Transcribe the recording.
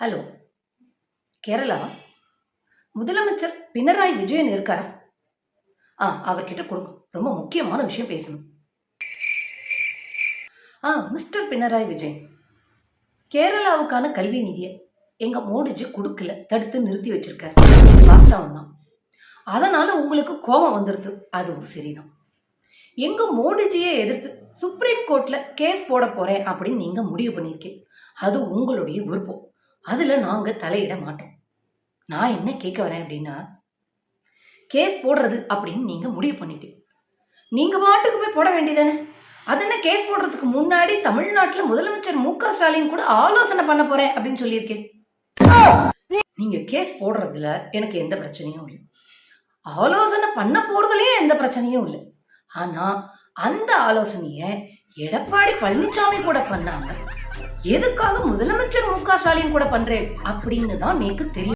Hello, Kerala முதலமைச்சர் பினராயி விஜயன் இருக்காரா? அவர்கிட்ட கொடுங்க, ரொம்ப முக்கியமான விஷயம் பேசணும். மிஸ்டர் பினராயி விஜயன், கேரளாவுக்கான கல்வி நிதியை எங்க மோடிஜி கொடுக்கல, தடுத்து நிறுத்தி வச்சிருக்காரு. வாஸ்தவம் தான். அதனால உங்களுக்கு கோபம் வந்துருது, அதுவும் சரிதான். எங்க மோடிஜியை எதிர்த்து சுப்ரீம் கோர்ட்ல கேஸ் போட போறேன் அப்படின்னு நீங்க முடிவு பண்ணிருக்கீங்க. அது உங்களுடைய விருப்பம், அதுல நாங்க தலையிட மாட்டோம். நான் என்ன கேட்க வரேன் அப்படின்னா, கேஸ் போடுறது அப்படின்னு நீங்க முடிவு பண்ணிட்டு நீங்க பாட்டுக்கு போய் போட வேண்டியதானே? அது என்ன, கேஸ் போடுறதுக்கு முன்னாடி தமிழ்நாட்டுல முதலமைச்சர் மு.க.ஸ்டாலின் கூட ஆலோசனை பண்ண போறேன் அப்படின்னு சொல்லியிருக்கேன். நீங்க கேஸ் போடுறதுல எனக்கு எந்த பிரச்சனையும் இல்லை, ஆலோசனை பண்ண போறதுலயும் எந்த பிரச்சனையும் இல்லை. ஆனா அந்த ஆலோசனைய எடப்பாடி பழனிசாமி கூட பண்ணாங்க, எதுக்காக முதலமைச்சர் மு.க.ஸ்டாலின் கூட பண்றேன் அப்படின்னு தான் எனக்கு தெரியும்.